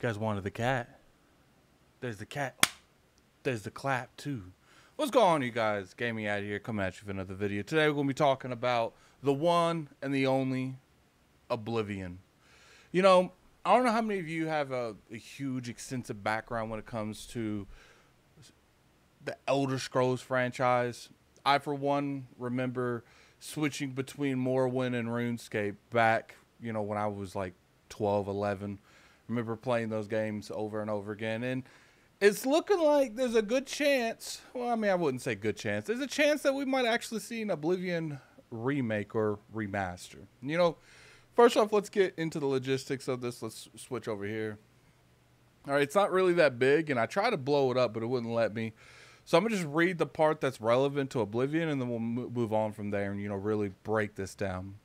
You guys wanted the cat. There's the cat. There's the clap, too. What's going on, you guys? Gaming out here, coming at you for another video. Today, we're going to be talking about the one and the only Oblivion. You know, I don't know how many of you have a huge, extensive background when it comes to the Elder Scrolls franchise. I, for one, remember switching between Morrowind and RuneScape back, you know, when I was like 12, 11. Remember playing those games over and over again. And it's looking like there's a good chance. Well, I mean, I wouldn't say good chance. There's a chance that we might actually see an Oblivion remake or remaster. You know, first off, let's get into the logistics of this. Let's switch over here. All right, it's not really that big, and I tried to blow it up, but it wouldn't let me. So I'm going to just read the part that's relevant to Oblivion, and then we'll move on from there and, you know, really break this down.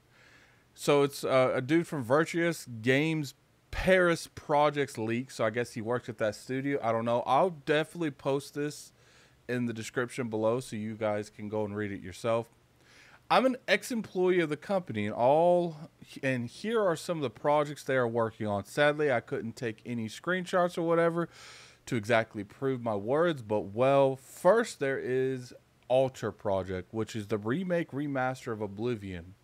So it's a dude from Virtuous Games Paris Projects leak. So I guess he works at that studio. I don't know. I'll definitely post this in the description below so you guys can go and read it yourself. I'm an ex-employee of the company, and here are some of the projects they are working on. Sadly, I couldn't take any screenshots or whatever to exactly prove my words, but well, first there is Alter Project, which is the remake remaster of Oblivion.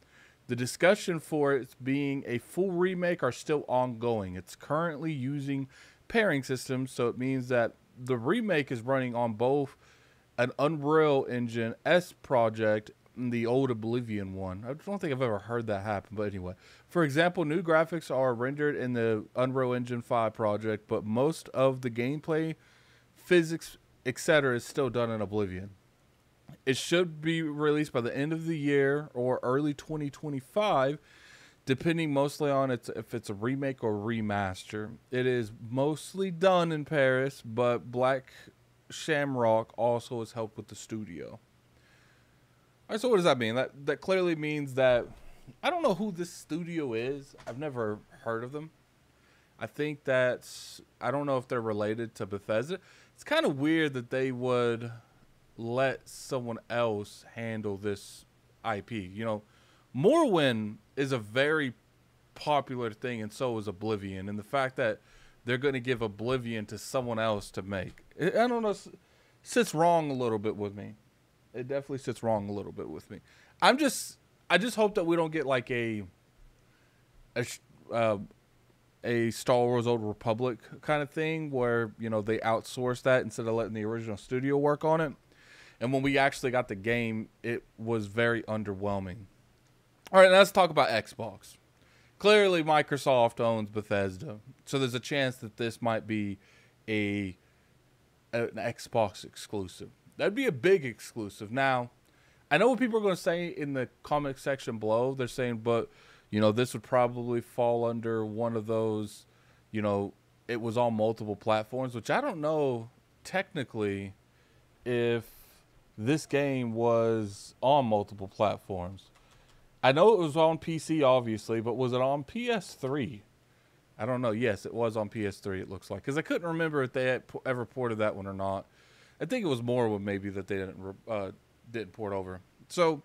The discussion for it being a full remake are still ongoing. It's currently using pairing systems, so it means that the remake is running on both an Unreal Engine S project and the old Oblivion one. I don't think I've ever heard that happen, but anyway. For example, new graphics are rendered in the Unreal Engine 5 project, but most of the gameplay, physics, etc. is still done in Oblivion. It should be released by the end of the year or early 2025, depending mostly on if it's a remake or remaster. It is mostly done in Paris, but Black Shamrock also has helped with the studio. All right, so what does that mean? That clearly means that I don't know who this studio is. I've never heard of them. I think I don't know if they're related to Bethesda. It's kind of weird that they would let someone else handle this IP. You know, Morrowind is a very popular thing, and so is Oblivion. And the fact that they're going to give Oblivion to someone else to make, I don't know, sits wrong a little bit with me. It definitely sits wrong a little bit with me. I just hope that we don't get like a Star Wars Old Republic kind of thing where, you know, they outsource that instead of letting the original studio work on it. And when we actually got the game, it was very underwhelming. All right, now let's talk about Xbox. Clearly, Microsoft owns Bethesda, so there's a chance that this might be an Xbox exclusive. That'd be a big exclusive. Now, I know what people are going to say in the comment section below. They're saying, but, you know, this would probably fall under one of those, you know, it was on multiple platforms, which I don't know technically if this game was on multiple platforms. I know it was on PC, obviously, but was it on PS3? I don't know. Yes, it was on PS3, it looks like. Because I couldn't remember if they had ever ported that one or not. I think it was Morrowind maybe that they didn't port over. So,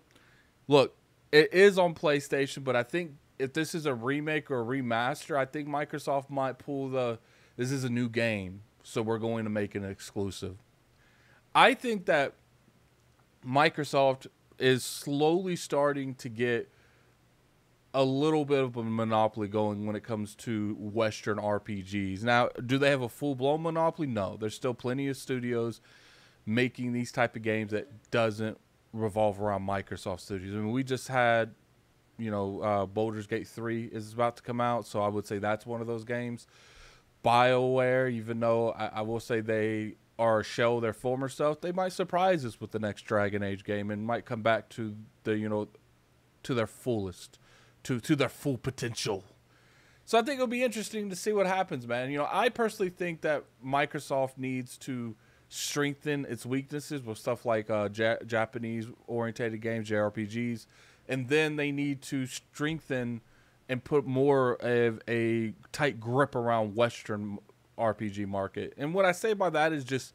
look, it is on PlayStation, but I think if this is a remake or a remaster, I think Microsoft might pull this is a new game, so we're going to make it an exclusive. I think that Microsoft is slowly starting to get a little bit of a monopoly going when it comes to Western RPGs. Now, do they have a full-blown monopoly? No. There's still plenty of studios making these type of games that doesn't revolve around Microsoft Studios. I mean, we just had, you know, Baldur's Gate 3 is about to come out, so I would say that's one of those games. BioWare, even though I will say they are a shell of their former stuff, they might surprise us with the next Dragon Age game and might come back to the, you know, to their fullest, to their full potential. So I think it'll be interesting to see what happens, man. You know, I personally think that Microsoft needs to strengthen its weaknesses with stuff like Japanese-oriented games, JRPGs, and then they need to strengthen and put more of a tight grip around Western RPG market. And what I say by that is just,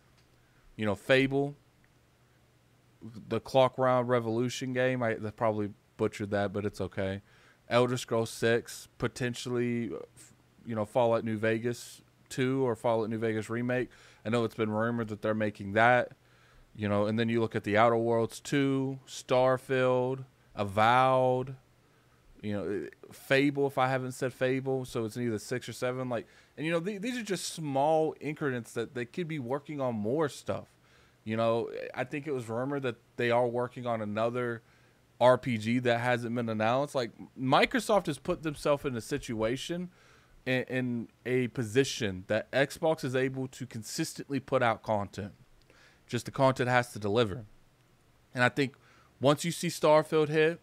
you know, Fable, the Clock Round Revolution game. I probably butchered that, but it's okay. Elder Scrolls 6, potentially, you know, Fallout New Vegas 2 or Fallout New Vegas Remake. I know it's been rumored that they're making that. You know, and then you look at the Outer Worlds 2, Starfield, Avowed, you know, Fable, if I haven't said Fable, so it's either 6 or 7. Like, and you know, these are just small increments that they could be working on more stuff. You know, I think it was rumored that they are working on another RPG that hasn't been announced. Like, Microsoft has put themselves in a situation, in a position that Xbox is able to consistently put out content. Just the content has to deliver. And I think once you see Starfield hit,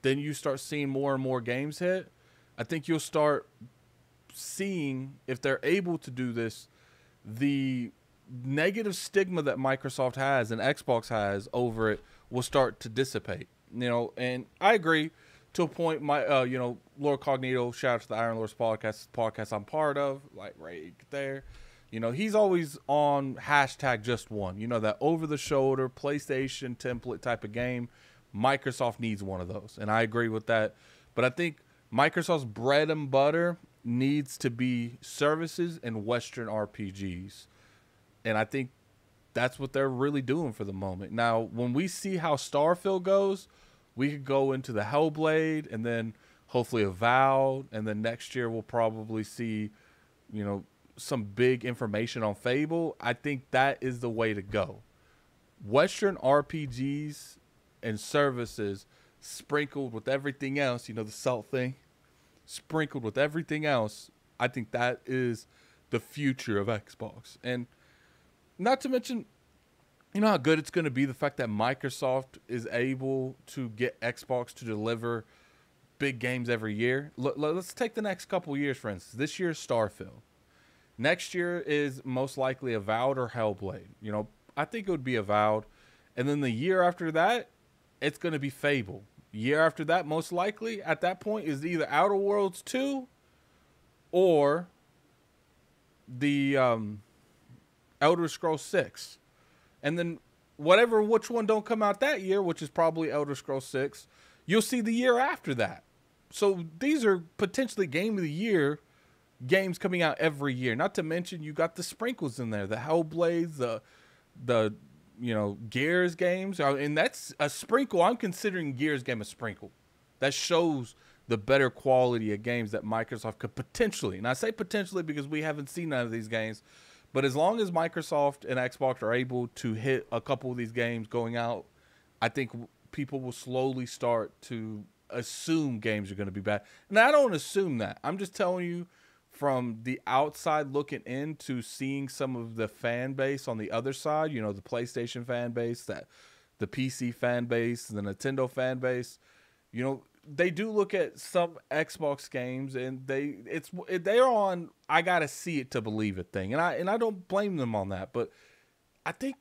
then you start seeing more and more games hit. I think you'll start seeing, if they're able to do this, the negative stigma that Microsoft has and Xbox has over it will start to dissipate. You know, and I agree to a point. My, you know, Lord Cognito, shout out to the Iron Lords podcast I'm part of, like right there. You know, he's always on #just1. You know, that over-the-shoulder PlayStation template type of game. Microsoft needs one of those, and I agree with that. But I think Microsoft's bread and butter needs to be services and Western RPGs. And I think that's what they're really doing for the moment. Now, when we see how Starfield goes, we could go into the Hellblade and then hopefully Avowed, and then next year we'll probably see, you know, some big information on Fable. I think that is the way to go. Western RPGs and services sprinkled with everything else, you know, the salt thing, sprinkled with everything else. I think that is the future of Xbox. And not to mention, you know how good it's going to be, the fact that Microsoft is able to get Xbox to deliver big games every year. Let's take the next couple years, for instance. This year is Starfield. Next year is most likely Avowed or Hellblade. You know, I think it would be Avowed. And then the year after that, it's going to be Fable. Year after that, most likely, at that point, is either Outer Worlds 2 or the Elder Scrolls 6. And then which one don't come out that year, which is probably Elder Scrolls 6, you'll see the year after that. So these are potentially Game of the Year games coming out every year. Not to mention you got the sprinkles in there, the Hellblades, the you know, Gears games, and that's a sprinkle. I'm considering Gears game a sprinkle. That shows the better quality of games that Microsoft could potentially, and I say potentially because we haven't seen none of these games, but as long as Microsoft and Xbox are able to hit a couple of these games going out, I think people will slowly start to assume games are going to be bad. And I don't assume that. I'm just telling you, from the outside looking into seeing some of the fan base on the other side, you know, the PlayStation fan base, the PC fan base, the Nintendo fan base, you know, they do look at some Xbox games and they're on I gotta see it to believe it thing, and I don't blame them on that. But I think,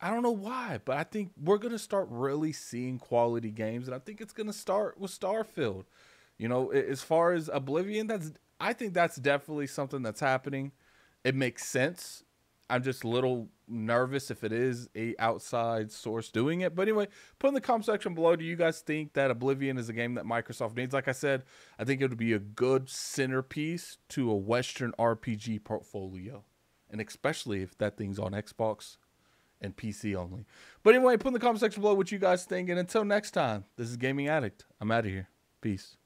I don't know why, but I think we're gonna start really seeing quality games, and I think it's gonna start with Starfield. You know, as far as Oblivion, I think that's definitely something that's happening. It makes sense. I'm just a little nervous if it is a outside source doing it. But anyway, put in the comment section below, do you guys think that Oblivion is a game that Microsoft needs? Like I said, I think it would be a good centerpiece to a Western RPG portfolio. And especially if that thing's on Xbox and PC only. But anyway, put in the comment section below what you guys think. And until next time, this is Gaming Addict. I'm out of here. Peace.